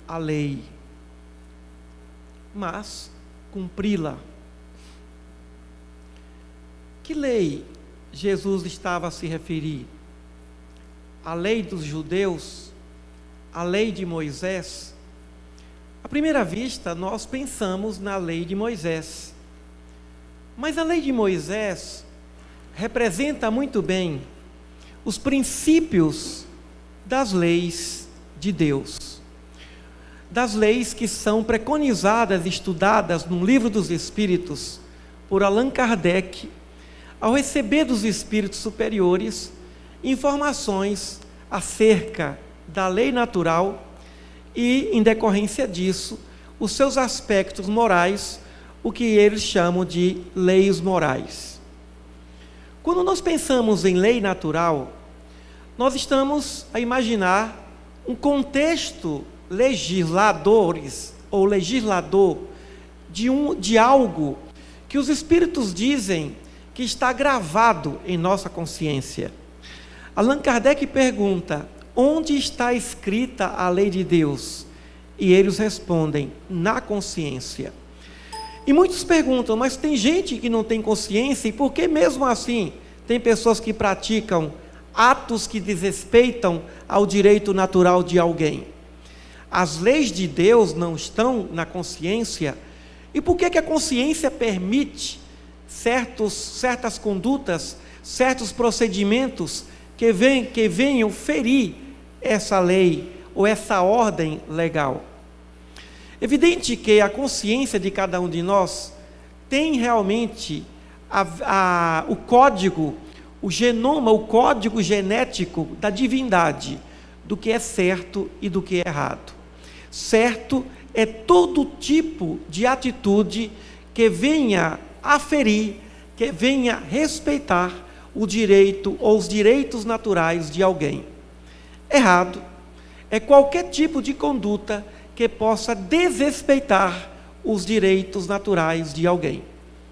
a lei, mas cumpri-la. Que lei Jesus estava a se referir? A lei dos judeus? A lei de Moisés? À primeira vista, nós pensamos na lei de Moisés. Mas a lei de Moisés representa muito bem os princípios das leis de Deus. Das leis que são preconizadas e estudadas no Livro dos Espíritos por Allan Kardec, ao receber dos espíritos superiores informações acerca da lei natural e, em decorrência disso, os seus aspectos morais, o que eles chamam de leis morais. Quando nós pensamos em lei natural, nós estamos a imaginar um contexto legisladores ou legislador de algo que os espíritos dizem que está gravado em nossa consciência. Allan Kardec pergunta: onde está escrita a lei de Deus? E eles respondem: na consciência. E muitos perguntam: mas tem gente que não tem consciência, e por que mesmo assim tem pessoas que praticam atos que desrespeitam ao direito natural de alguém? As leis de Deus não estão na consciência, e por que a consciência permite certas condutas, certos procedimentos que venham ferir essa lei ou essa ordem legal? Evidente que a consciência de cada um de nós tem realmente o código, o genoma, o código genético da divindade, do que é certo e do que é errado. Certo é todo tipo de atitude que venha aferir, que venha respeitar o direito ou os direitos naturais de alguém. Errado é qualquer tipo de conduta que possa desrespeitar os direitos naturais de alguém.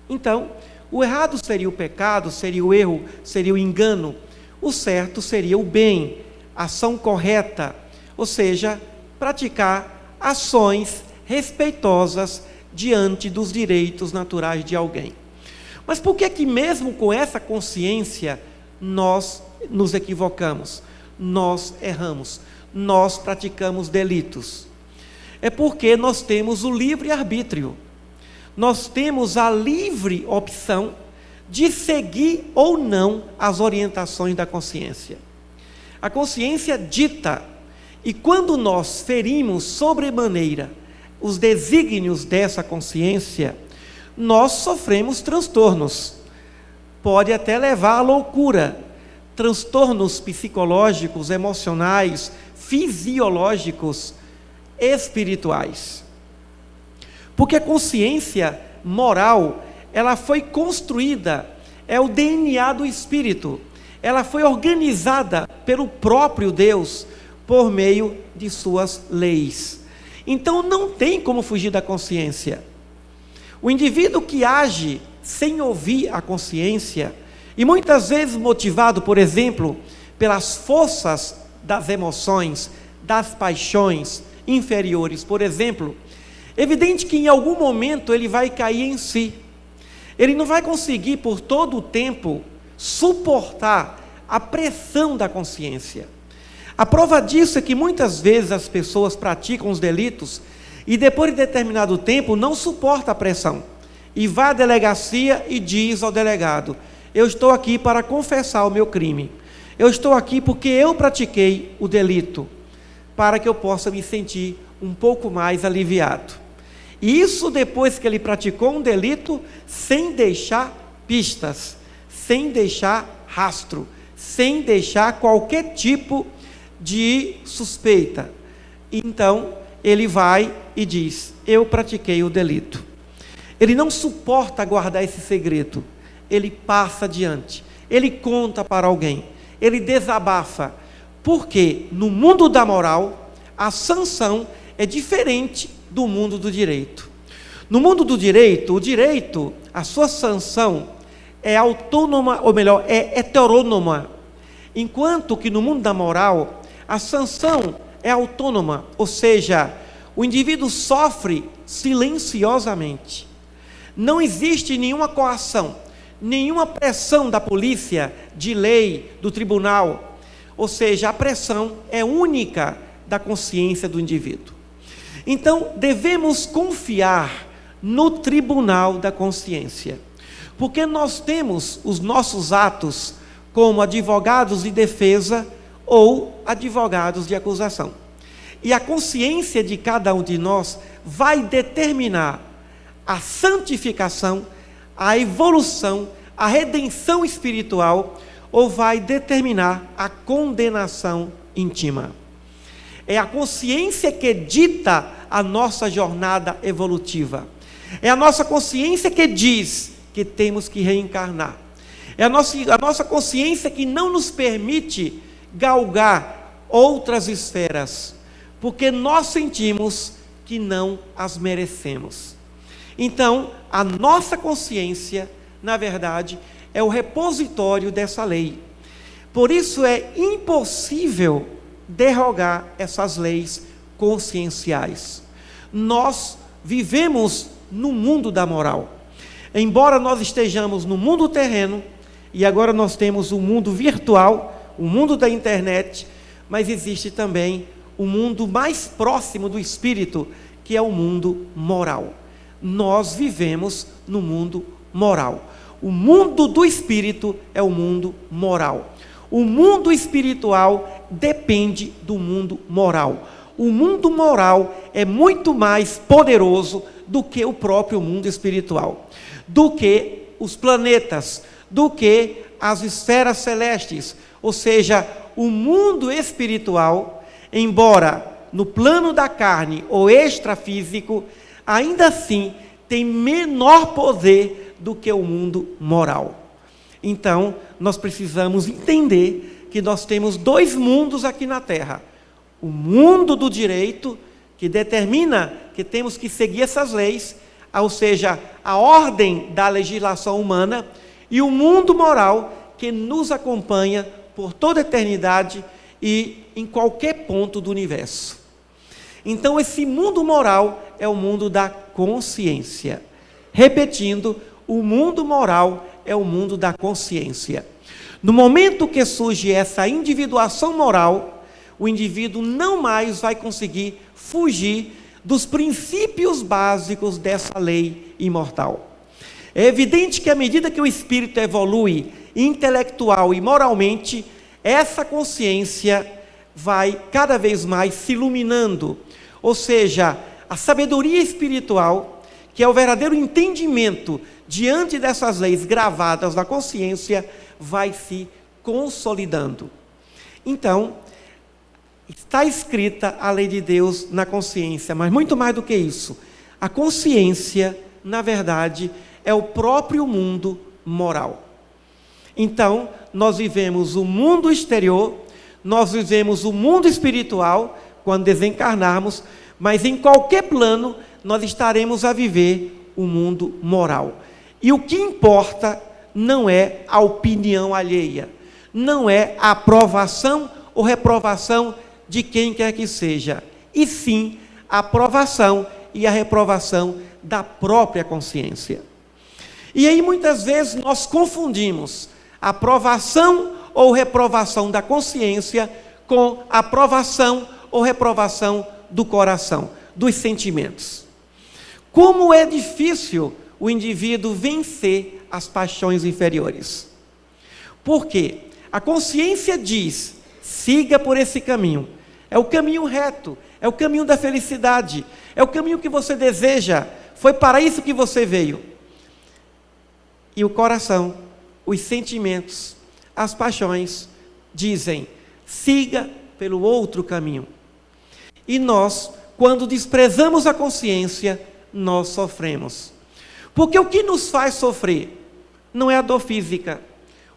Então, o errado seria o pecado, seria o erro, seria o engano. O certo seria o bem, a ação correta, ou seja, praticar ações respeitosas diante dos direitos naturais de alguém. Mas por que mesmo com essa consciência nós nos equivocamos, nós erramos, nós praticamos delitos? É porque nós temos o livre-arbítrio, nós temos a livre opção de seguir ou não as orientações da consciência. A consciência dita, e quando nós ferimos sobremaneira os desígnios dessa consciência, nós sofremos transtornos. Pode até levar à loucura, transtornos psicológicos, emocionais, fisiológicos, espirituais. Porque a consciência moral, ela foi construída, é o DNA do espírito, ela foi organizada pelo próprio Deus, por meio de suas leis. Então não tem como fugir da consciência. O indivíduo que age sem ouvir a consciência, e muitas vezes motivado, por exemplo, pelas forças das emoções, das paixões inferiores, por exemplo, evidente que em algum momento ele vai cair em si. Ele não vai conseguir por todo o tempo suportar a pressão da consciência. A prova disso é que muitas vezes as pessoas praticam os delitos e depois de determinado tempo não suporta a pressão e vai à delegacia e diz ao delegado: eu estou aqui para confessar o meu crime, eu estou aqui porque eu pratiquei o delito, para que eu possa me sentir um pouco mais aliviado. E isso depois que ele praticou um delito sem deixar pistas, sem deixar rastro, sem deixar qualquer tipo de suspeita. Então ele vai e diz: eu pratiquei o delito. Ele não suporta guardar esse segredo, ele passa adiante, ele conta para alguém, ele desabafa, porque no mundo da moral a sanção é diferente do mundo do direito. No mundo do direito, o direito, a sua sanção é autônoma, ou melhor, é heterônoma, enquanto que no mundo da moral a sanção é autônoma, ou seja, o indivíduo sofre silenciosamente. Não existe nenhuma coação, nenhuma pressão da polícia, de lei, do tribunal. Ou seja, a pressão é única da consciência do indivíduo. Então, devemos confiar no tribunal da consciência, porque nós temos os nossos atos como advogados de defesa ou advogados de acusação. E a consciência de cada um de nós vai determinar a santificação, a evolução, a redenção espiritual, ou vai determinar a condenação íntima. É a consciência que dita a nossa jornada evolutiva. É a nossa consciência que diz que temos que reencarnar. É a nossa consciência que não nos permite galgar outras esferas, porque nós sentimos que não as merecemos. Então, a nossa consciência, na verdade, é o repositório dessa lei. Por isso é impossível derrogar essas leis conscienciais. Nós vivemos no mundo da moral. Embora nós estejamos no mundo terreno, e agora nós temos o mundo virtual, o mundo da internet, mas existe também o mundo mais próximo do espírito, que é o mundo moral. Nós vivemos no mundo moral. O mundo do espírito é o mundo moral. O mundo espiritual depende do mundo moral. O mundo moral é muito mais poderoso do que o próprio mundo espiritual, do que os planetas, do que as esferas celestes. Ou seja, o mundo espiritual, embora no plano da carne ou extrafísico, ainda assim tem menor poder do que o mundo moral. Então, nós precisamos entender que nós temos dois mundos aqui na Terra. O mundo do direito, que determina que temos que seguir essas leis, ou seja, a ordem da legislação humana, e o mundo moral, que nos acompanha por toda a eternidade e em qualquer ponto do universo. Então, esse mundo moral é o mundo da consciência. Repetindo, o mundo moral é o mundo da consciência. No momento que surge essa individuação moral, o indivíduo não mais vai conseguir fugir dos princípios básicos dessa lei imortal. É evidente que à medida que o espírito evolui intelectual e moralmente, essa consciência vai cada vez mais se iluminando. Ou seja, a sabedoria espiritual, que é o verdadeiro entendimento diante dessas leis gravadas na consciência, vai se consolidando. Então, está escrita a lei de Deus na consciência, mas muito mais do que isso. A consciência, na verdade, é o próprio mundo moral. Então, nós vivemos o mundo exterior, nós vivemos o mundo espiritual, quando desencarnarmos, mas em qualquer plano, nós estaremos a viver o mundo moral. E o que importa não é a opinião alheia, não é a aprovação ou reprovação de quem quer que seja, e sim a aprovação e a reprovação da própria consciência. E aí muitas vezes nós confundimos a aprovação ou reprovação da consciência com a aprovação ou reprovação do coração, dos sentimentos. Como é difícil o indivíduo vencer as paixões inferiores. Porque a consciência diz: siga por esse caminho. É o caminho reto, é o caminho da felicidade, é o caminho que você deseja, foi para isso que você veio. E o coração, os sentimentos, as paixões dizem: siga pelo outro caminho. E nós, quando desprezamos a consciência, nós sofremos. Porque o que nos faz sofrer não é a dor física.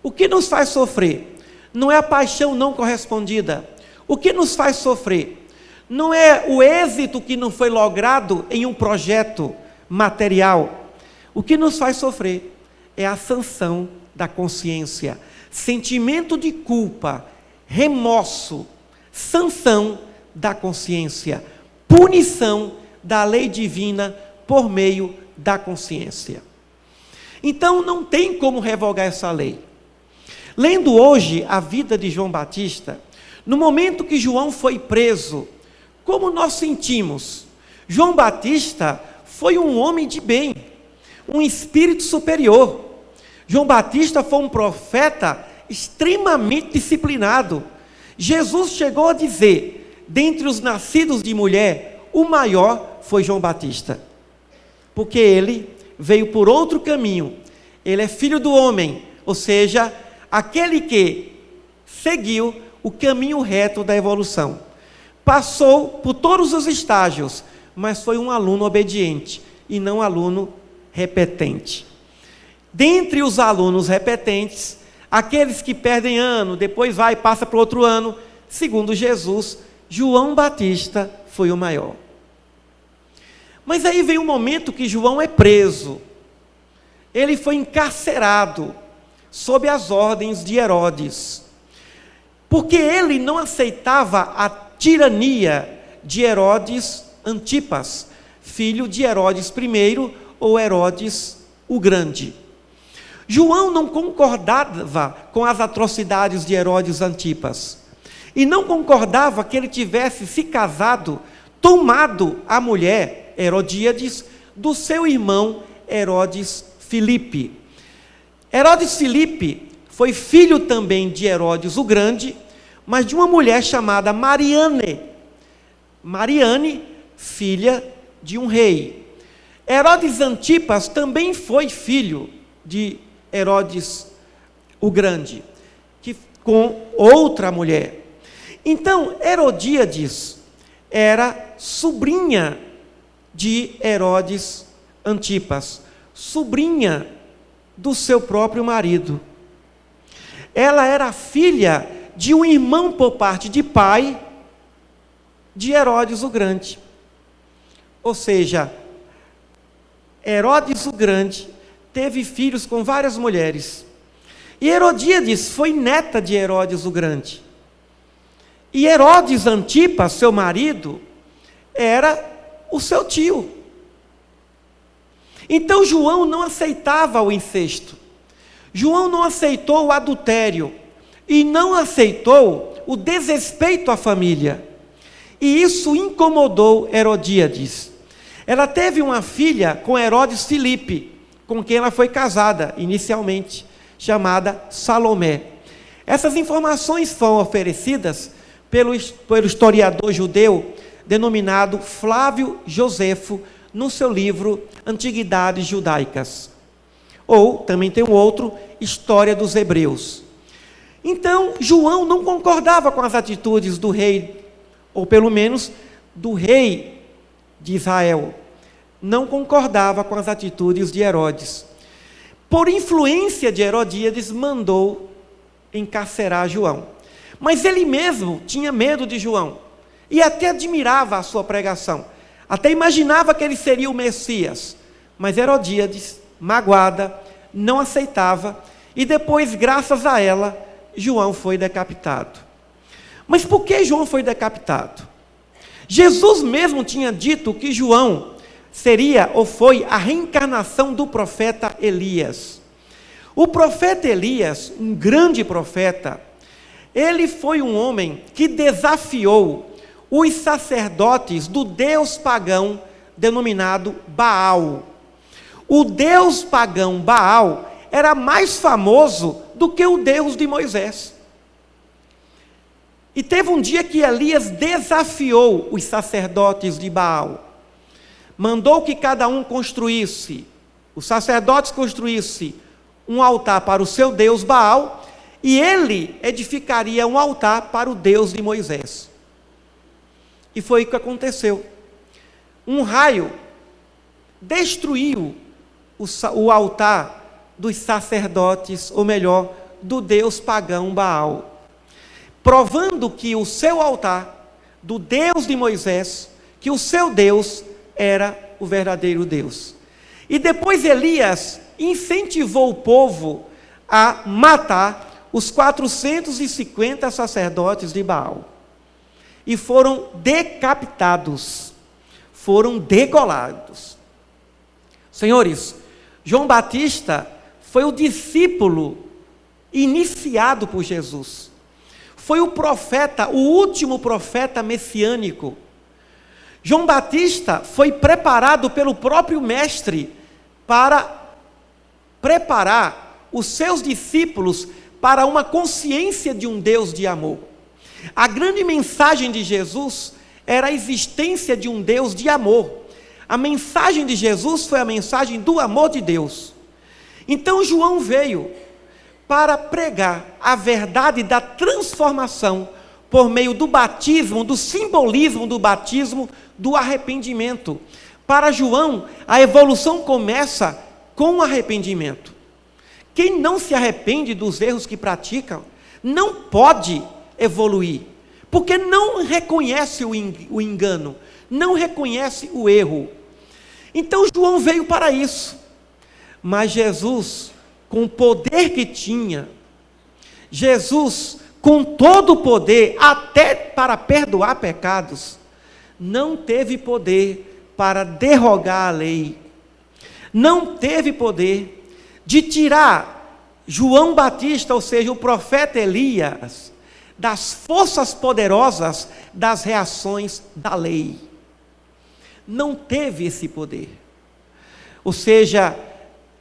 O que nos faz sofrer não é a paixão não correspondida. O que nos faz sofrer não é o êxito que não foi logrado em um projeto material. O que nos faz sofrer é a sanção da consciência, sentimento de culpa, remorso, sanção da consciência, punição da lei divina por meio da consciência. Então não tem como revogar essa lei. Lendo hoje a vida de João Batista, no momento que João foi preso, como nós sentimos? João Batista foi um homem de bem, um espírito superior. João Batista foi um profeta extremamente disciplinado. Jesus chegou a dizer, dentre os nascidos de mulher, o maior foi João Batista, porque ele veio por outro caminho. Ele é filho do homem, ou seja, aquele que seguiu o caminho reto da evolução. Passou por todos os estágios, mas foi um aluno obediente e não um aluno repetente. Dentre os alunos repetentes, aqueles que perdem ano, depois vai e passa para outro ano, segundo Jesus, João Batista foi o maior. Mas aí vem um momento que João é preso. Ele foi encarcerado sob as ordens de Herodes, porque ele não aceitava a tirania de Herodes Antipas, filho de Herodes I ou Herodes o Grande. João não concordava com as atrocidades de Herodes Antipas, e não concordava que ele tivesse se casado, tomado a mulher, Herodíades, do seu irmão Herodes Filipe. Herodes Filipe foi filho também de Herodes o Grande, mas de uma mulher chamada Mariane, filha de um rei. Herodes Antipas também foi filho de Herodes o Grande, com outra mulher. Então, Herodíades era sobrinha de Herodes Antipas, sobrinha do seu próprio marido. Ela era filha de um irmão por parte de pai de Herodes o Grande. Ou seja, Herodes o Grande teve filhos com várias mulheres. E Herodíades foi neta de Herodes o Grande. E Herodes Antipas, seu marido, era o seu tio. Então João não aceitava o incesto. João não aceitou o adultério. E não aceitou o desrespeito à família. E isso incomodou Herodíades. Ela teve uma filha com Herodes Filipe, com quem ela foi casada inicialmente, chamada Salomé. Essas informações foram oferecidas pelo historiador judeu denominado Flávio Josefo, no seu livro Antiguidades Judaicas. Ou, também tem um outro, História dos Hebreus. Então, João não concordava com as atitudes do rei, ou pelo menos do rei de Israel. Não concordava com as atitudes de Herodes. Por influência de Herodíades, mandou encarcerar João. Mas ele mesmo tinha medo de João, e até admirava a sua pregação. Até imaginava que ele seria o Messias. Mas Herodíades, magoada, não aceitava, e depois, graças a ela, João foi decapitado. Mas por que João foi decapitado? Jesus mesmo tinha dito que João seria ou foi a reencarnação do profeta Elias. O profeta Elias, um grande profeta, ele foi um homem que desafiou os sacerdotes do deus pagão denominado Baal. O deus pagão Baal era mais famoso do que o Deus de Moisés. E teve um dia que Elias desafiou os sacerdotes de Baal. Mandou que cada um construísse, os sacerdotes construíssem um altar para o seu Deus Baal, e ele edificaria um altar para o Deus de Moisés. E foi o que aconteceu. Um raio destruiu o altar dos sacerdotes, ou melhor, do deus pagão Baal, provando que o seu altar, do Deus de Moisés, que o seu Deus era o verdadeiro Deus. E depois Elias incentivou o povo a matar os 450 sacerdotes de Baal. E foram decapitados. foram degolados. Senhores, João Batista foi o discípulo iniciado por Jesus. Foi o profeta, o último profeta messiânico. João Batista foi preparado pelo próprio mestre para preparar os seus discípulos para uma consciência de um Deus de amor. A grande mensagem de Jesus era a existência de um Deus de amor. A mensagem de Jesus foi a mensagem do amor de Deus. Então João veio para pregar a verdade da transformação por meio do batismo, do simbolismo do batismo, do arrependimento. Para João, a evolução começa com o arrependimento. Quem não se arrepende dos erros que pratica, não pode evoluir, porque não reconhece o engano, não reconhece o erro. Então João veio para isso, mas Jesus, com o poder que tinha, Jesus, com todo o poder, até para perdoar pecados, não teve poder para derrogar a lei, não teve poder de tirar João Batista, ou seja, o profeta Elias, das forças poderosas das reações da lei. Não teve esse poder. Ou seja,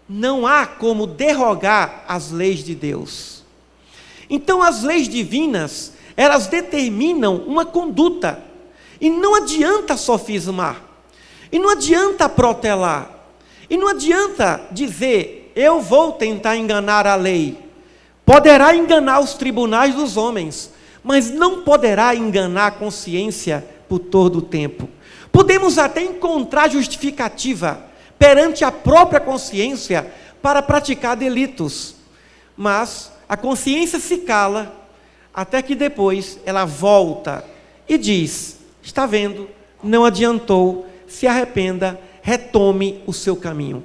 não há como derrogar as leis de Deus. Então as leis divinas, elas determinam uma conduta, e não adianta sofismar, e não adianta protelar, e não adianta dizer, eu vou tentar enganar a lei. Poderá enganar os tribunais dos homens, mas não poderá enganar a consciência por todo o tempo. Podemos até encontrar justificativa perante a própria consciência para praticar delitos, mas a consciência se cala até que depois ela volta e diz, está vendo, não adiantou, se arrependa, retome o seu caminho.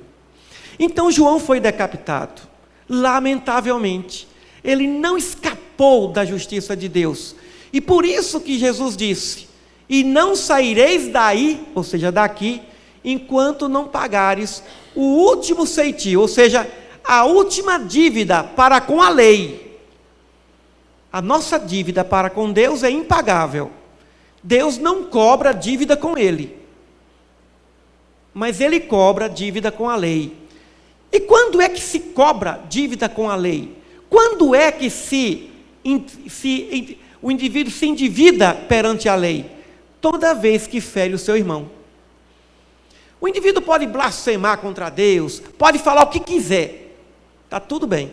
Então João foi decapitado, lamentavelmente, ele não escapou da justiça de Deus, e por isso que Jesus disse, e não saireis daí, ou seja, daqui, enquanto não pagares o último ceitil, ou seja, a última dívida para com a lei. A nossa dívida para com Deus é impagável. Deus não cobra dívida com Ele, mas Ele cobra dívida com a lei. E quando é que se cobra dívida com a lei? Quando é que o indivíduo se endivida perante a lei? Toda vez que fere o seu irmão. O indivíduo pode blasfemar contra Deus, pode falar o que quiser, está tudo bem.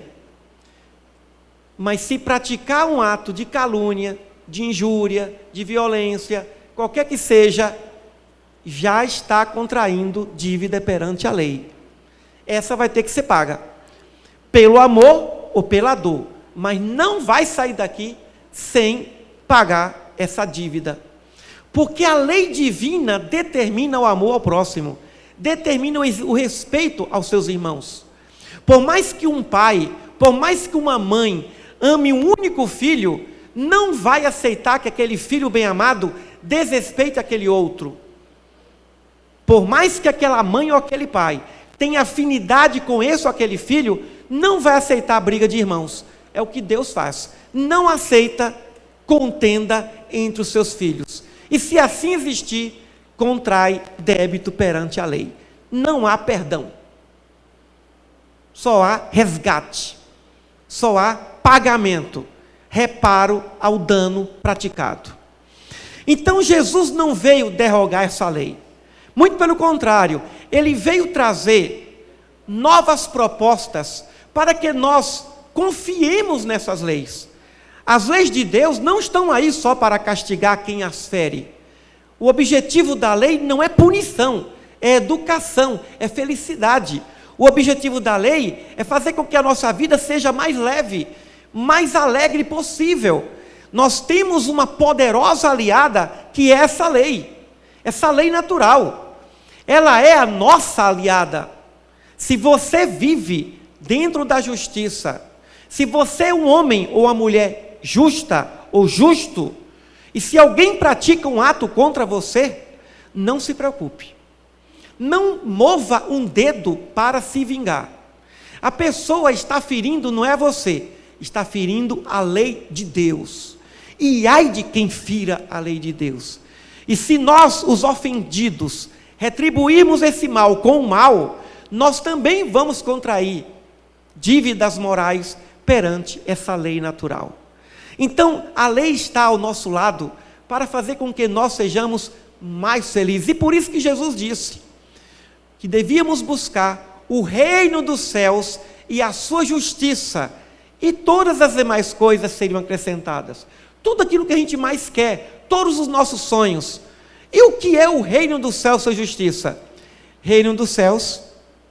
Mas se praticar um ato de calúnia, de injúria, de violência, qualquer que seja, já está contraindo dívida perante a lei. Essa vai ter que ser paga, pelo amor ou pela dor, mas não vai sair daqui sem pagar essa dívida. Porque a lei divina determina o amor ao próximo, determina o respeito aos seus irmãos. Por mais que um pai, por mais que uma mãe ame um único filho, não vai aceitar que aquele filho bem amado desrespeite aquele outro. Por mais que aquela mãe ou aquele pai tenha afinidade com esse ou aquele filho, não vai aceitar a briga de irmãos. É o que Deus faz. Não aceita contenda entre os seus filhos. E se assim existir, contrai débito perante a lei. Não há perdão. Só há resgate. Só há pagamento, reparo ao dano praticado. Então Jesus não veio derrogar essa lei. Muito pelo contrário, ele veio trazer novas propostas para que nós confiemos nessas leis. As leis de Deus não estão aí só para castigar quem as fere. O objetivo da lei não é punição, é educação, é felicidade. O objetivo da lei é fazer com que a nossa vida seja mais leve, mais alegre possível. Nós temos uma poderosa aliada que é essa lei natural. Ela é a nossa aliada. Se você vive dentro da justiça, se você é um homem ou uma mulher justa ou justo, e se alguém pratica um ato contra você, não se preocupe. Não mova um dedo para se vingar. A pessoa está ferindo, não é você, está ferindo a lei de Deus. E ai de quem fira a lei de Deus. E se nós, os ofendidos, retribuirmos esse mal com o mal, nós também vamos contrair dívidas morais perante essa lei natural. Então, a lei está ao nosso lado para fazer com que nós sejamos mais felizes. E por isso que Jesus disse que devíamos buscar o reino dos céus e a sua justiça, e todas as demais coisas seriam acrescentadas. Tudo aquilo que a gente mais quer, todos os nossos sonhos. E o que é o reino dos céus e sua justiça? Reino dos céus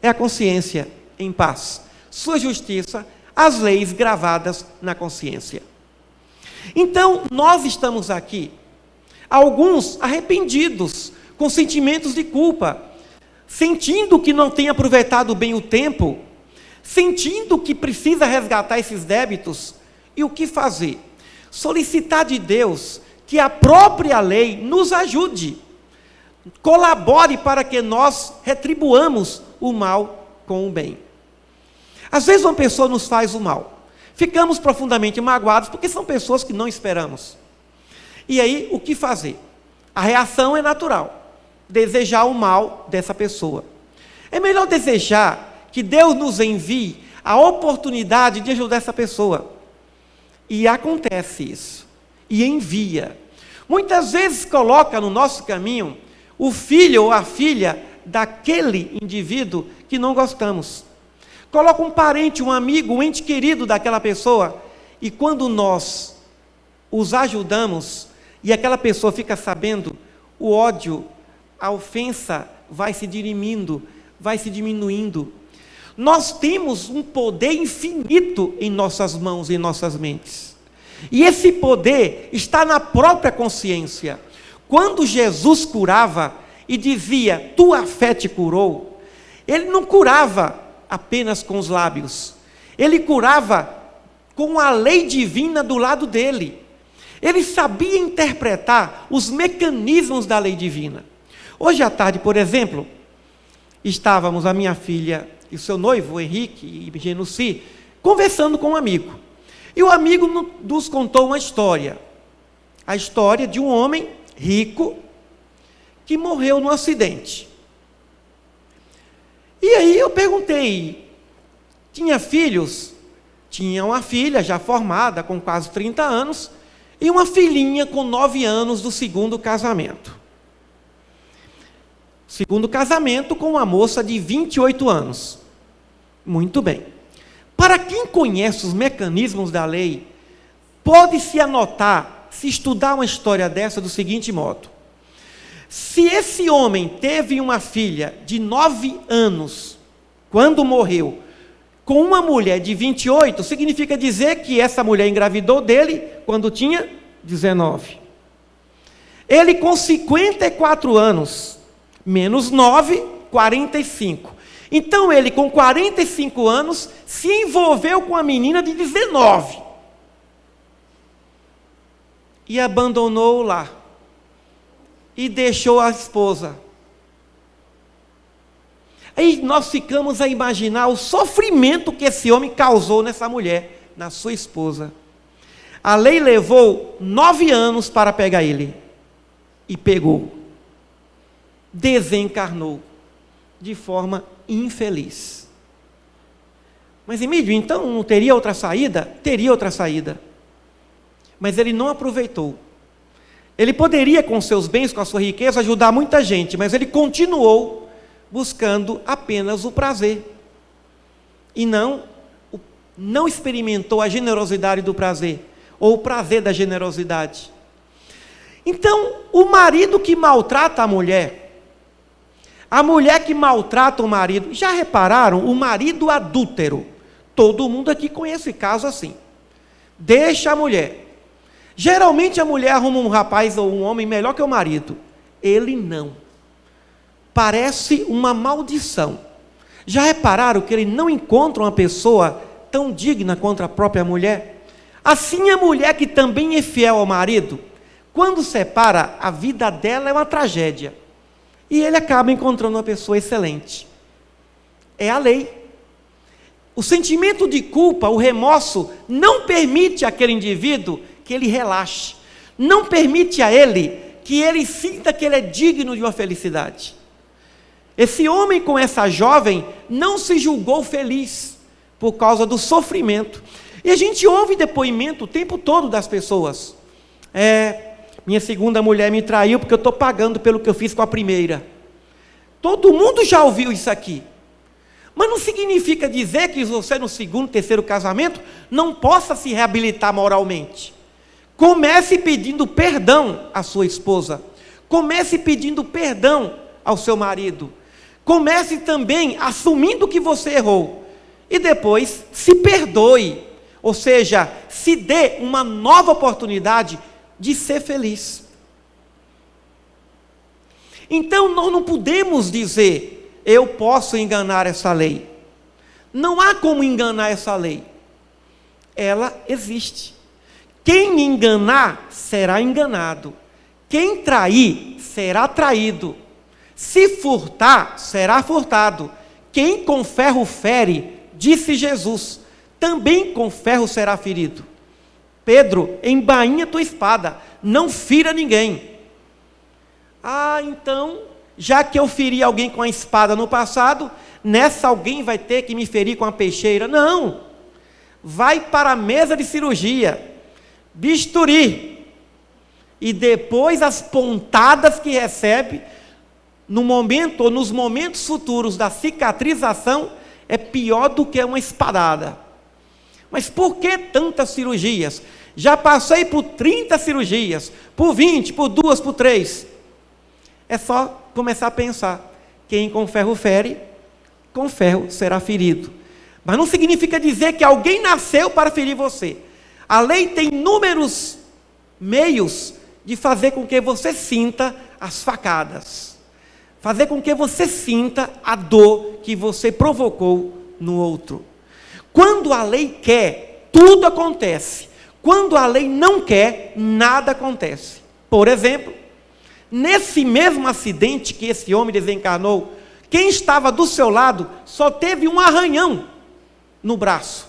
é a consciência em paz. Sua justiça, as leis gravadas na consciência. Então, nós estamos aqui, alguns arrependidos, com sentimentos de culpa, sentindo que não tem aproveitado bem o tempo, sentindo que precisa resgatar esses débitos. E o que fazer? Solicitar de Deus que a própria lei nos ajude, colabore para que nós retribuamos o mal com o bem. Às vezes uma pessoa nos faz o mal, ficamos profundamente magoados porque são pessoas que não esperamos. E aí, o que fazer? A reação é natural, desejar o mal dessa pessoa. É melhor desejar que Deus nos envie a oportunidade de ajudar essa pessoa. E acontece isso, e envia. Muitas vezes coloca no nosso caminho o filho ou a filha daquele indivíduo que não gostamos. Coloca um parente, um amigo, um ente querido daquela pessoa, e quando nós os ajudamos, e aquela pessoa fica sabendo, o ódio, a ofensa vai se dirimindo, vai se diminuindo. Nós temos um poder infinito em nossas mãos e em nossas mentes. E esse poder está na própria consciência. Quando Jesus curava e dizia, tua fé te curou, ele não curava apenas com os lábios. Ele curava com a lei divina do lado dele. Ele sabia interpretar os mecanismos da lei divina. Hoje à tarde, por exemplo, estávamos a minha filha e o seu noivo, o Henrique e Genuci, conversando com um amigo. E o amigo nos contou uma história. A história de um homem rico que morreu num acidente. E aí eu perguntei, tinha filhos? Tinha uma filha já formada, com quase 30 anos, e uma filhinha com 9 anos do segundo casamento. Segundo casamento com uma moça de 28 anos. Muito bem. Para quem conhece os mecanismos da lei, pode-se anotar, se estudar uma história dessa do seguinte modo. Se esse homem teve uma filha de 9 anos, quando morreu, com uma mulher de 28, significa dizer que essa mulher engravidou dele quando tinha 19. Ele com 54 anos, menos 9, 45. Então ele com 45 anos se envolveu com a menina de 19. E abandonou-o lá. E deixou a esposa. Aí nós ficamos a imaginar o sofrimento que esse homem causou nessa mulher, na sua esposa. A lei levou 9 anos para pegar ele. E pegou. Desencarnou. De forma infeliz. Mas Emílio, então não teria outra saída? Teria outra saída. Mas ele não aproveitou. Ele poderia, com seus bens, com a sua riqueza, ajudar muita gente, mas ele continuou buscando apenas o prazer. E não experimentou a generosidade do prazer, ou o prazer da generosidade. Então, o marido que maltrata a mulher que maltrata o marido, já repararam? O marido adúltero, todo mundo aqui conhece caso assim, deixa a mulher. Geralmente a mulher arruma um rapaz ou um homem melhor que o marido. Ele não. Parece uma maldição. Já repararam que ele não encontra uma pessoa tão digna quanto a própria mulher? Assim a mulher que também é fiel ao marido, quando separa, a vida dela é uma tragédia. e ele acaba encontrando uma pessoa excelente. É a lei. O sentimento de culpa, o remorso, não permite àquele indivíduo que ele relaxe, não permite a ele que ele sinta que ele é digno de uma felicidade. Esse homem com essa jovem não se julgou feliz por causa do sofrimento. E a gente ouve depoimento o tempo todo das pessoas. Minha segunda mulher me traiu porque eu estou pagando pelo que eu fiz com a primeira. Todo mundo já ouviu isso aqui. Mas não significa dizer que você no segundo, terceiro casamento não possa se reabilitar moralmente. Comece pedindo perdão à sua esposa. Comece pedindo perdão ao seu marido. Comece também assumindo que você errou. E depois se perdoe. Ou seja, se dê uma nova oportunidade de ser feliz. Então nós não podemos dizer, eu posso enganar essa lei. Não há como enganar essa lei. Ela existe. Quem enganar, será enganado. Quem trair, será traído. Se furtar, será furtado. Quem com ferro fere, disse Jesus, também com ferro será ferido. Pedro, embainha tua espada, não fira ninguém. Então, já que eu feri alguém com a espada no passado, nessa alguém vai ter que me ferir com a peixeira. Não, vai para a mesa de cirurgia, bisturi, e depois as pontadas que recebe, no momento ou nos momentos futuros da cicatrização, é pior do que uma espadada. Mas por que tantas cirurgias? Já passei por 30 cirurgias, por 20, por 2, por 3. É só começar a pensar, quem com ferro fere, com ferro será ferido. Mas não significa dizer que alguém nasceu para ferir você. A lei tem inúmeros meios de fazer com que você sinta as facadas, fazer com que você sinta a dor que você provocou no outro. Quando a lei quer, tudo acontece. Quando a lei não quer, nada acontece. Por exemplo, nesse mesmo acidente que esse homem desencarnou, quem estava do seu lado só teve um arranhão no braço,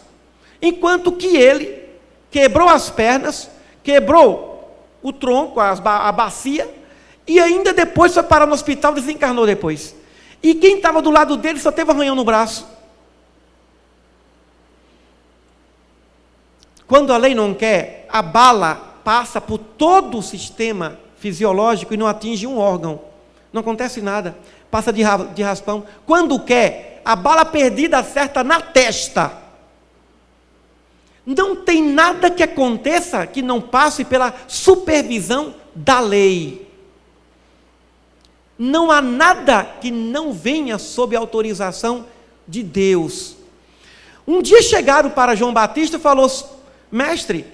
enquanto que ele quebrou as pernas, quebrou o tronco, a bacia, e ainda depois foi parar no hospital, desencarnou depois. E quem estava do lado dele só teve arranhão no braço. Quando a lei não quer, a bala passa por todo o sistema fisiológico e não atinge um órgão. Não acontece nada. Passa de raspão. Quando quer, a bala perdida acerta na testa. Não tem nada que aconteça que não passe pela supervisão da lei. Não há nada que não venha sob a autorização de Deus. Um dia chegaram para João Batista e falou: mestre,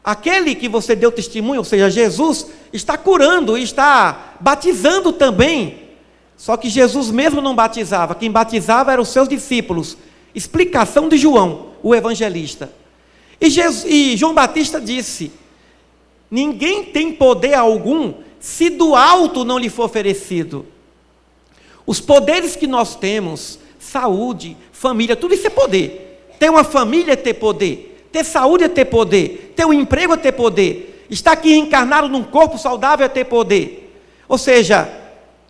aquele que você deu testemunho, ou seja, Jesus, está curando, está batizando também. Só que Jesus mesmo não batizava, quem batizava eram os seus discípulos. Explicação de João, o evangelista. E João Batista disse: ninguém tem poder algum se do alto não lhe for oferecido. Os poderes que nós temos, saúde, família, tudo isso é poder. Ter uma família é ter poder, ter saúde é ter poder, ter um emprego é ter poder, estar aqui encarnado num corpo saudável é ter poder. Ou seja,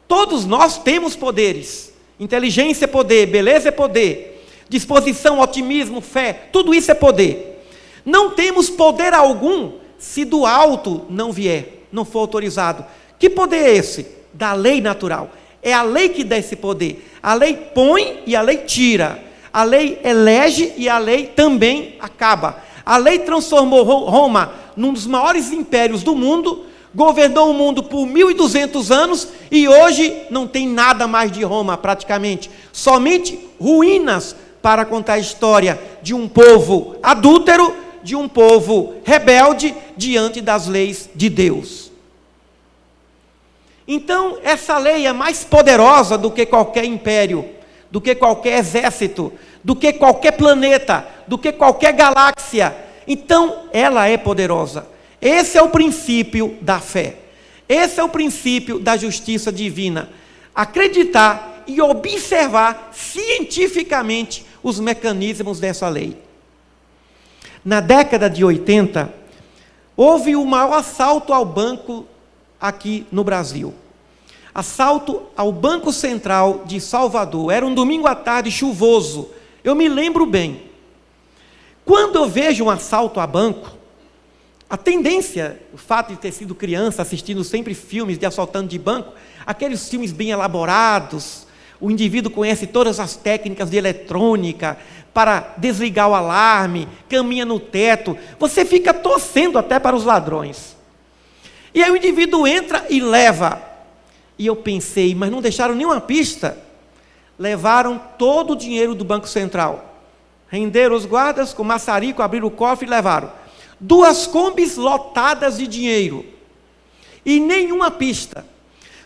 todos nós temos poderes. Inteligência é poder, beleza é poder, disposição, otimismo, fé, tudo isso é poder. Não temos poder algum se do alto não vier, não for autorizado. Que poder é esse? Da lei natural. É a lei que dá esse poder. A lei põe e a lei tira. A lei elege e a lei também acaba. A lei transformou Roma num dos maiores impérios do mundo, governou o mundo por 1.200 anos e hoje não tem nada mais de Roma praticamente. Somente ruínas para contar a história de um povo adúltero, de um povo rebelde diante das leis de Deus. Então, essa lei é mais poderosa do que qualquer império, do que qualquer exército, do que qualquer planeta, do que qualquer galáxia. Então, ela é poderosa. Esse é o princípio da fé. Esse é o princípio da justiça divina. acreditar e observar cientificamente os mecanismos dessa lei. Na década de 80, houve o maior assalto ao banco aqui no Brasil. Assalto ao Banco Central de Salvador. Era um domingo à tarde chuvoso. Eu me lembro bem. Quando eu vejo um assalto a banco, a tendência, o fato de ter sido criança, assistindo sempre filmes de assaltante de banco, aqueles filmes bem elaborados, o indivíduo conhece todas as técnicas de eletrônica para desligar o alarme, caminha no teto, você fica torcendo até para os ladrões. E aí o indivíduo entra e leva. E eu pensei, mas não deixaram nenhuma pista. Levaram todo o dinheiro do Banco Central. Renderam os guardas com maçarico, abriram o cofre e levaram. 2 combis lotadas de dinheiro. E nenhuma pista.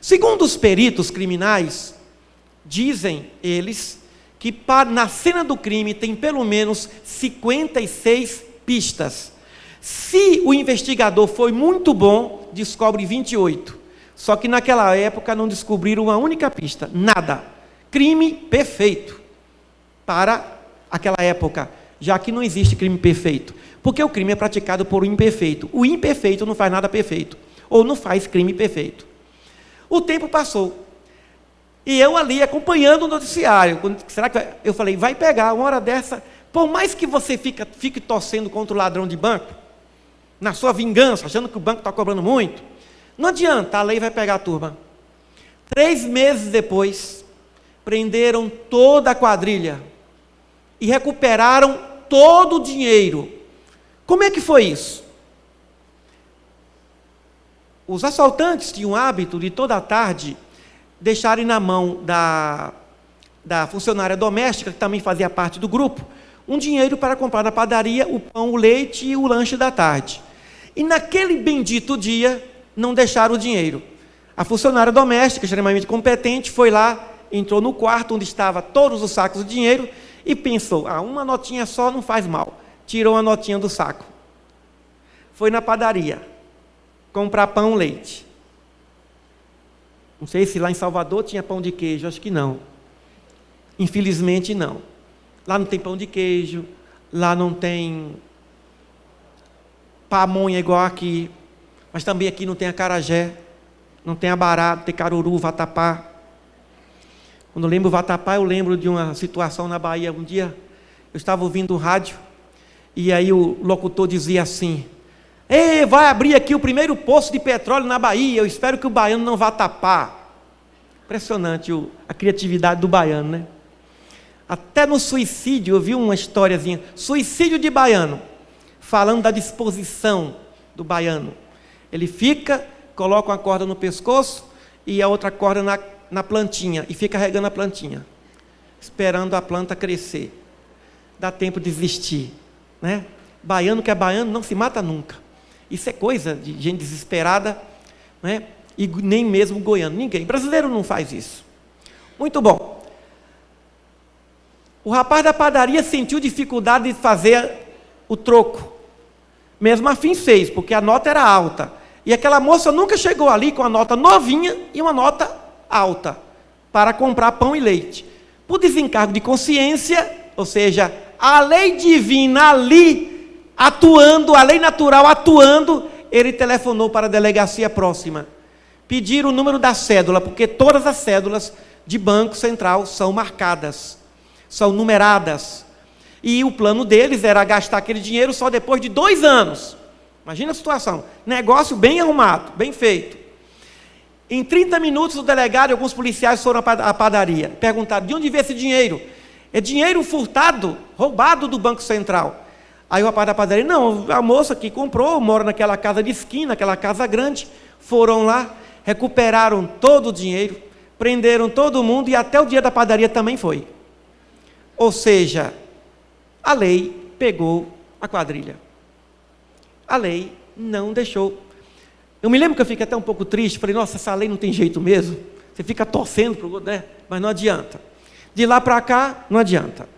Segundo os peritos criminais, dizem eles que na cena do crime tem pelo menos 56 pistas. Se o investigador foi muito bom, descobre 28. Só que naquela época não descobriram uma única pista, nada. Crime perfeito para aquela época, já que não existe crime perfeito. Porque o crime é praticado por um imperfeito. O imperfeito não faz nada perfeito, ou não faz crime perfeito. O tempo passou. E eu ali acompanhando o noticiário. Será que eu falei, vai pegar uma hora dessa, por mais que você fique torcendo contra o ladrão de banco, na sua vingança, achando que o banco está cobrando muito, não adianta, a lei vai pegar a turma. 3 meses depois, prenderam toda a quadrilha e recuperaram todo o dinheiro. Como é que foi isso? Os assaltantes tinham o hábito de toda a tarde deixarem na mão da funcionária doméstica, que também fazia parte do grupo, um dinheiro para comprar na padaria o pão, o leite e o lanche da tarde. E naquele bendito dia, não deixaram o dinheiro. A funcionária doméstica, extremamente competente, foi lá, entrou no quarto onde estavam todos os sacos de dinheiro e pensou, uma notinha só não faz mal. Tirou a notinha do saco. Foi na padaria comprar pão, leite. Não sei se lá em Salvador tinha pão de queijo, acho que não. Infelizmente não. Lá não tem pão de queijo, lá não tem pamonha igual aqui, mas também aqui não tem acarajé, não tem abará, não tem caruru, vatapá. Quando eu lembro vatapá, eu lembro de uma situação na Bahia. Um dia eu estava ouvindo o rádio e aí o locutor dizia assim, ei, vai abrir aqui o primeiro poço de petróleo na Bahia, eu espero que o baiano não vá tapar. Impressionante a criatividade do baiano, né? Até no suicídio, eu vi uma historiazinha, suicídio de baiano, falando da disposição do baiano. Ele coloca uma corda no pescoço e a outra corda na plantinha, e fica regando a plantinha, esperando a planta crescer. Dá tempo de desistir, né? Baiano que é baiano não se mata nunca. Isso é coisa de gente desesperada, né? E nem mesmo goiano, ninguém. Brasileiro não faz isso. Muito bom. O rapaz da padaria sentiu dificuldade de fazer o troco. Mesmo assim fez, porque a nota era alta. E aquela moça nunca chegou ali com a nota novinha e uma nota alta para comprar pão e leite. Por desencargo de consciência, ou seja, a lei divina ali atuando, a lei natural atuando, ele telefonou para a delegacia próxima. Pediram o número da cédula, porque todas as cédulas de Banco Central são marcadas, são numeradas. E o plano deles era gastar aquele dinheiro só depois de 2 anos. Imagina a situação. Negócio bem arrumado, bem feito. Em 30 minutos, o delegado e alguns policiais foram à padaria. Perguntaram, de onde veio esse dinheiro? É dinheiro furtado, roubado do Banco Central. Aí o rapaz da padaria, não, a moça que comprou, mora naquela casa de esquina, aquela casa grande. Foram lá, recuperaram todo o dinheiro, prenderam todo mundo e até o dia da padaria também foi. Ou seja, a lei pegou a quadrilha. A lei não deixou. Eu me lembro que eu fiquei até um pouco triste, falei, nossa, essa lei não tem jeito mesmo. Você fica torcendo para o outro, né? Mas não adianta. De lá para cá, não adianta.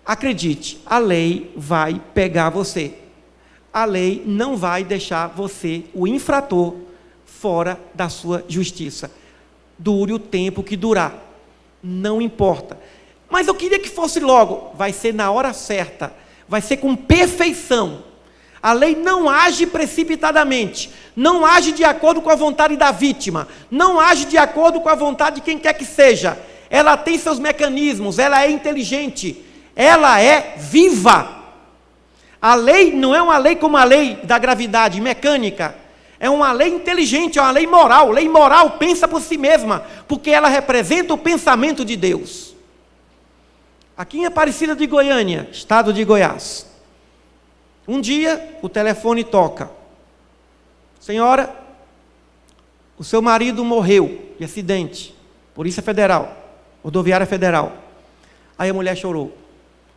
Acredite, a lei vai pegar você. A lei não vai deixar você, o infrator, fora da sua justiça. dure o tempo que durar. Não importa. Mas eu queria que fosse logo. Vai ser na hora certa. Vai ser com perfeição. A lei não age precipitadamente. Não age de acordo com a vontade da vítima. Não age de acordo com a vontade de quem quer que seja. Ela tem seus mecanismos. Ela é inteligente. Ela é viva. A lei não é uma lei como a lei da gravidade mecânica. É uma lei inteligente, é uma lei moral. Lei moral pensa por si mesma, porque ela representa o pensamento de Deus. Aqui em Aparecida de Goiânia, estado de Goiás, um dia o telefone toca. Senhora, o seu marido morreu de acidente, Polícia Federal, Rodoviária Federal. Aí a mulher chorou.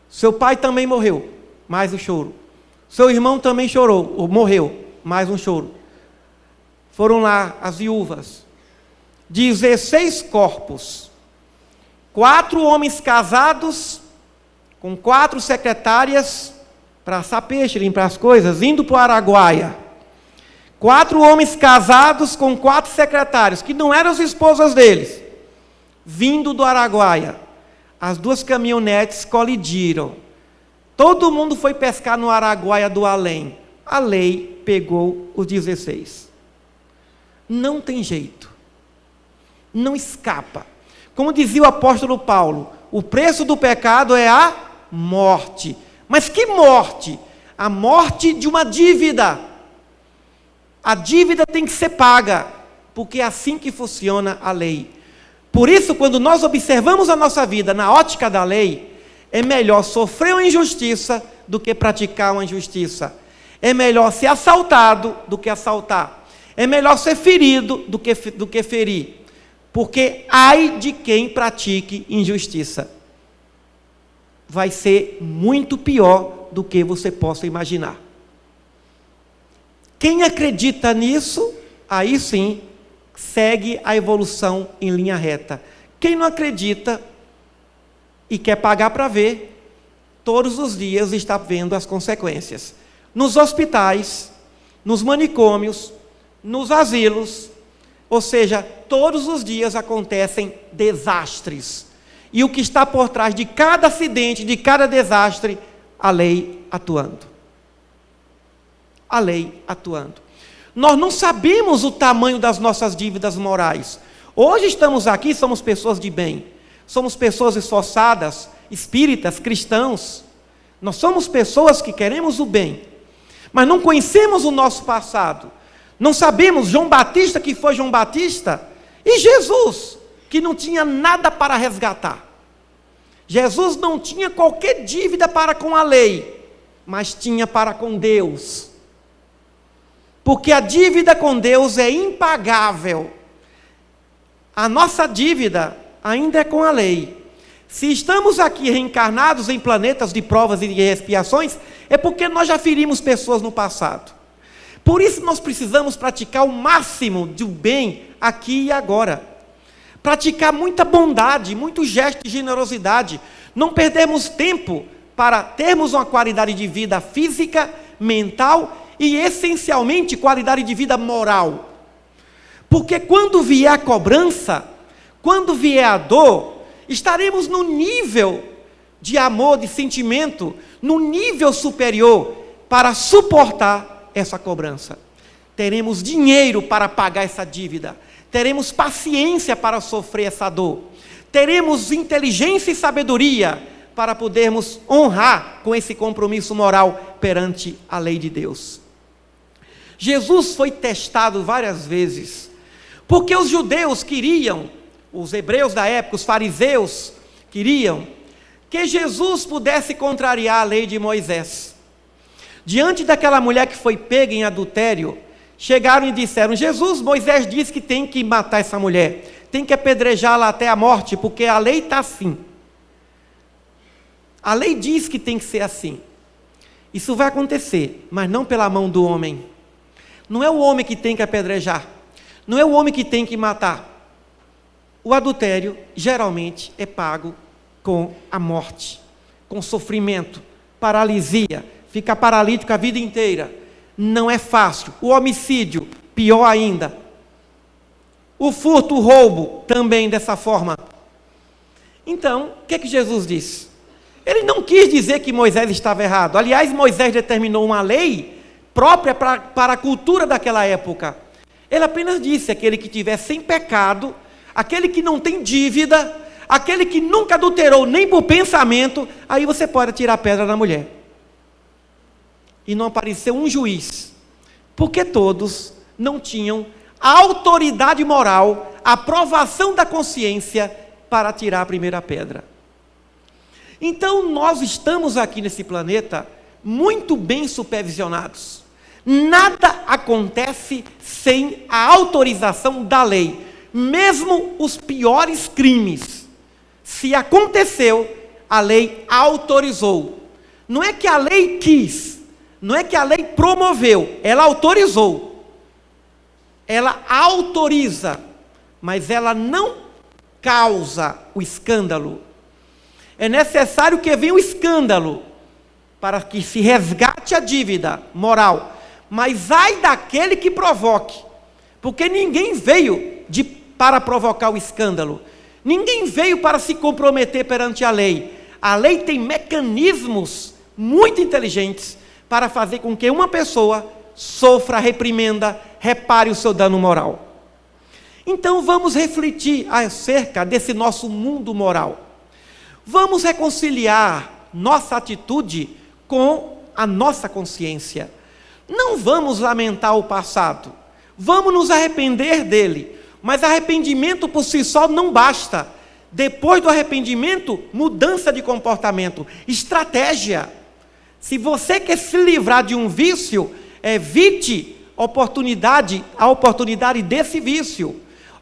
Seu pai também morreu, mais um choro. Seu irmão também chorou, ou morreu, mais um choro. Foram lá as viúvas, 16 corpos, 4 homens casados, com 4 secretárias, para assar peixe, limpar as coisas, indo para o Araguaia. 4 homens casados com 4 secretários, que não eram as esposas deles, vindo do Araguaia. As 2 caminhonetes colidiram. Todo mundo foi pescar no Araguaia do além. A lei pegou os 16. Não tem jeito. Não escapa. Como dizia o apóstolo Paulo, o preço do pecado é a morte. Mas que morte? A morte de uma dívida. A dívida tem que ser paga, porque é assim que funciona a lei. Por isso, quando nós observamos a nossa vida na ótica da lei, é melhor sofrer uma injustiça do que praticar uma injustiça. É melhor ser assaltado do que assaltar. É melhor ser ferido do que ferir. Porque ai de quem pratique injustiça. Vai ser muito pior do que você possa imaginar. Quem acredita nisso, aí sim, segue a evolução em linha reta. Quem não acredita e quer pagar para ver, todos os dias está vendo as consequências. Nos hospitais, nos manicômios, nos asilos, ou seja, todos os dias acontecem desastres. E o que está por trás de cada acidente, de cada desastre, a lei atuando. A lei atuando. Nós não sabemos o tamanho das nossas dívidas morais. Hoje estamos aqui, somos pessoas de bem. Somos pessoas esforçadas, espíritas, cristãos. Nós somos pessoas que queremos o bem. Mas não conhecemos o nosso passado. Não sabemos João Batista, que foi João Batista, e Jesus, que não tinha nada para resgatar. Jesus não tinha qualquer dívida para com a lei, mas tinha para com Deus. Porque a dívida com Deus é impagável. A nossa dívida ainda é com a lei. Se estamos aqui reencarnados em planetas de provas e de expiações, é porque nós já ferimos pessoas no passado. Por isso nós precisamos praticar o máximo do bem aqui e agora. Praticar muita bondade, muito gesto de generosidade. Não perdermos tempo para termos uma qualidade de vida física, mental e essencialmente qualidade de vida moral. Porque quando vier a cobrança, quando vier a dor, estaremos no nível de amor, de sentimento, no nível superior para suportar essa cobrança. Teremos dinheiro para pagar essa dívida. Teremos paciência para sofrer essa dor. Teremos inteligência e sabedoria para podermos honrar com esse compromisso moral perante a lei de Deus. Jesus foi testado várias vezes, porque os judeus queriam, os hebreus da época, os fariseus, queriam que Jesus pudesse contrariar a lei de Moisés. Diante daquela mulher que foi pega em adultério, chegaram e disseram: Jesus, Moisés diz que tem que matar essa mulher, tem que apedrejá-la até a morte, porque a lei está assim. A lei diz que tem que ser assim. Isso vai acontecer, mas não pela mão do homem. Não é o homem que tem que apedrejar, não é o homem que tem que matar. O adultério geralmente é pago com a morte, com sofrimento, paralisia, fica paralítico a vida inteira. Não é fácil. O homicídio, pior ainda. O furto, o roubo, também dessa forma. Então, o que Jesus disse? Ele não quis dizer que Moisés estava errado. Aliás, Moisés determinou uma lei própria para a cultura daquela época. Ele apenas disse: aquele que tiver sem pecado, aquele que não tem dívida, aquele que nunca adulterou nem por pensamento, aí você pode tirar a pedra da mulher. E não apareceu um juiz, porque todos não tinham a autoridade moral, a aprovação da consciência para tirar a primeira pedra. Então nós estamos aqui nesse planeta muito bem supervisionados. Nada acontece sem a autorização da lei. Mesmo os piores crimes, se aconteceu, a lei autorizou. Não é que a lei quis, não é que a lei promoveu, ela autorizou. Ela autoriza, mas ela não causa o escândalo. É necessário que venha o escândalo para que se resgate a dívida moral. Mas ai daquele que provoque, porque ninguém veio para provocar o escândalo. Ninguém veio para se comprometer perante a lei. A lei tem mecanismos muito inteligentes para fazer com que uma pessoa sofra, reprimenda, repare o seu dano moral. Então vamos refletir acerca desse nosso mundo moral. Vamos reconciliar nossa atitude com a nossa consciência. Não vamos lamentar o passado, vamos nos arrepender dele, mas arrependimento por si só não basta. Depois do arrependimento, mudança de comportamento, estratégia. Se você quer se livrar de um vício, evite a oportunidade desse vício.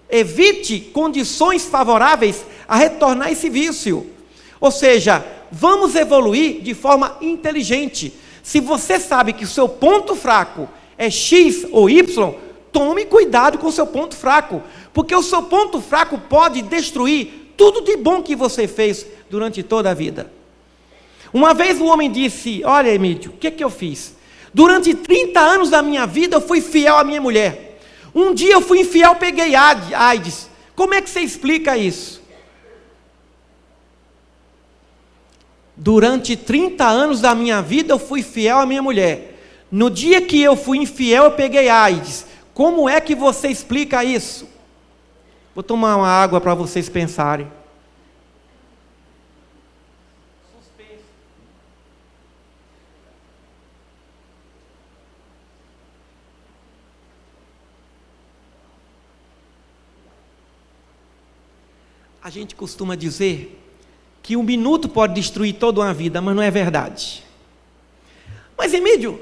Evite condições favoráveis a retornar esse vício. Ou seja, vamos evoluir de forma inteligente. Se você sabe que o seu ponto fraco é X ou Y, tome cuidado com o seu ponto fraco, porque o seu ponto fraco pode destruir tudo de bom que você fez durante toda a vida. Uma vez um homem disse: olha, Emílio, o que eu fiz? Durante 30 anos da minha vida eu fui fiel à minha mulher. Um dia eu fui infiel, peguei AIDS. Como é que você explica isso? Durante 30 anos da minha vida eu fui fiel à minha mulher. No dia que eu fui infiel, eu peguei AIDS. Como é que você explica isso? Vou tomar uma água para vocês pensarem. A gente costuma dizer que 1 minuto pode destruir toda uma vida, mas não é verdade. Mas, Emílio,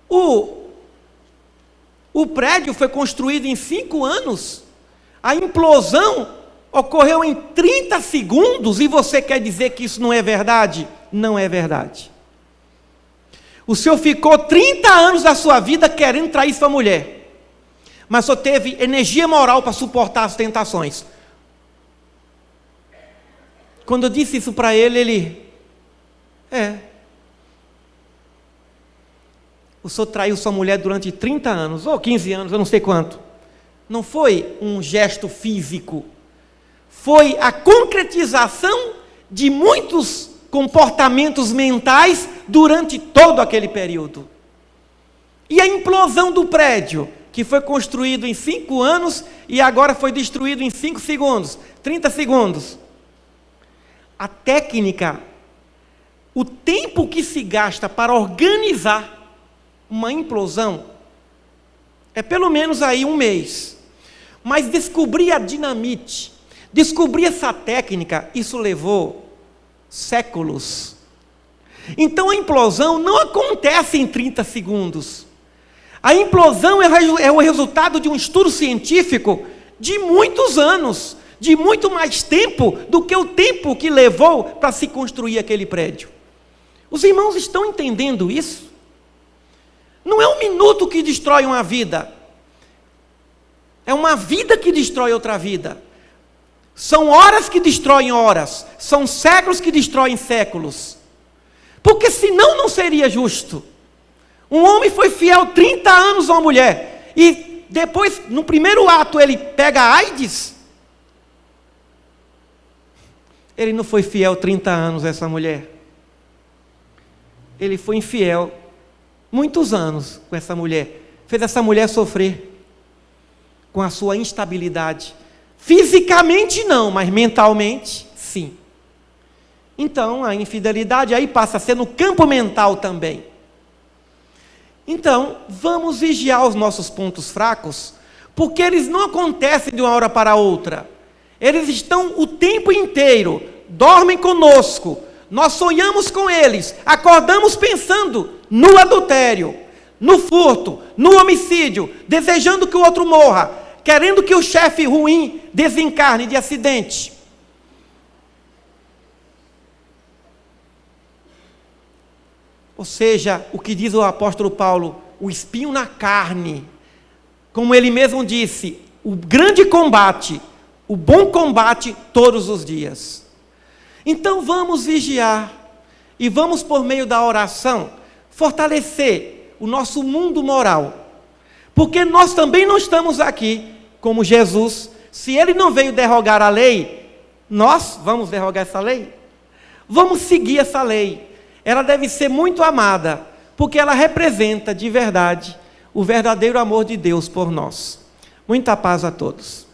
o prédio foi construído em 5 anos, a implosão ocorreu em 30 segundos, e você quer dizer que isso não é verdade? Não é verdade. O senhor ficou 30 anos da sua vida querendo trair sua mulher, mas só teve energia moral para suportar as tentações. Quando eu disse isso para ele, o senhor traiu sua mulher durante 30 anos, ou 15 anos, eu não sei quanto. Não foi um gesto físico, foi a concretização de muitos comportamentos mentais durante todo aquele período. E a implosão do prédio, que foi construído em 5 anos e agora foi destruído em 5 segundos, 30 segundos. A técnica, o tempo que se gasta para organizar uma implosão é pelo menos aí 1 mês. Mas descobrir a dinamite, descobrir essa técnica, isso levou séculos. Então a implosão não acontece em 30 segundos. A implosão é o resultado de um estudo científico de muitos anos, de muito mais tempo do que o tempo que levou para se construir aquele prédio. Os irmãos estão entendendo isso? Não é 1 minuto que destrói uma vida, é uma vida que destrói outra vida. São horas que destroem horas, são séculos que destroem séculos. Porque senão não seria justo. Um homem foi fiel 30 anos a uma mulher, e depois, no primeiro ato, ele pega a AIDS. Ele não foi fiel 30 anos a essa mulher. Ele foi infiel muitos anos com essa mulher. Fez essa mulher sofrer com a sua instabilidade. Fisicamente não, mas mentalmente sim. Então a infidelidade aí passa a ser no campo mental também. Então vamos vigiar os nossos pontos fracos, porque eles não acontecem de uma hora para outra. Eles estão o tempo inteiro, dormem conosco, nós sonhamos com eles, acordamos pensando no adultério, no furto, no homicídio, desejando que o outro morra, querendo que o chefe ruim desencarne de acidente. Ou seja, o que diz o apóstolo Paulo, o espinho na carne, como ele mesmo disse, o grande combate, o bom combate todos os dias. Então vamos vigiar e vamos, por meio da oração, fortalecer o nosso mundo moral. Porque nós também não estamos aqui como Jesus. Se ele não veio derrogar a lei, nós vamos derrogar essa lei? Vamos seguir essa lei. Ela deve ser muito amada, porque ela representa de verdade o verdadeiro amor de Deus por nós. Muita paz a todos.